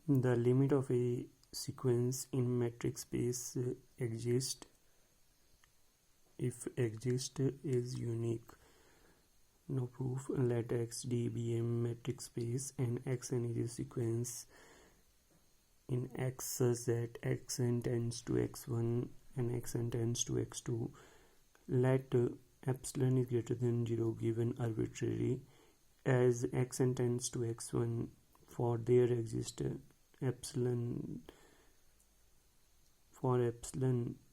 The limit of a sequence in metric space exists if exist is unique. No proof. Let XD be a metric space and Xn is a sequence in X such that Xn tends to X1 and Xn tends to X2. Let epsilon is greater than 0 given arbitrary. As Xn tends to X1, for there exists epsilon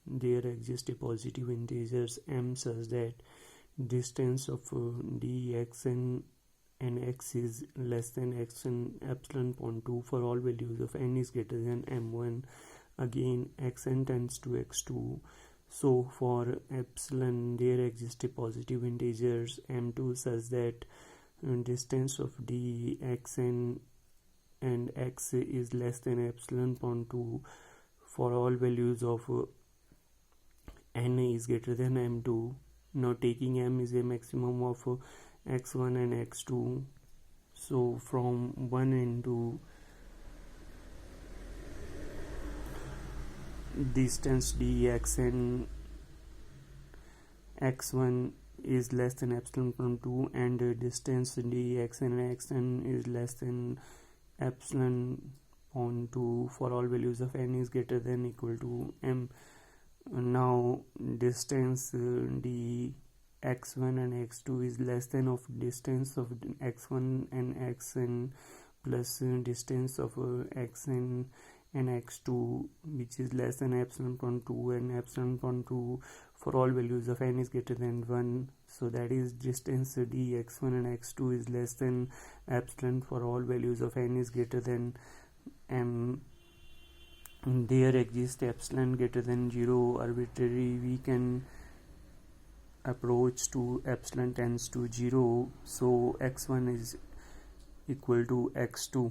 there exists a positive integers m such that distance of dxn and x is less than xn epsilon upon 2 for all values of n is greater than m1. Again xn tends to x2, so for epsilon there exists a positive integers m2 such that distance of dxn and x is less than epsilon upon 2 for all values of n is greater than m2. Now taking m is a maximum of x1 and x2, so from 1 into distance dx and x1 is less than epsilon upon 2 and distance dx and xn is less than epsilon upon 2 for all values of n is greater than equal to m. Now distance dx1 and x2 is less than of distance of x1 and xn plus distance of xn and x2, which is less than epsilon upon 2 and epsilon upon 2 for all values of n is greater than 1. So that is distance dx1 and x2 is less than epsilon for all values of n is greater than m. There exists epsilon greater than 0 arbitrary. We can approach to epsilon tends to 0, so x1 is equal to x2.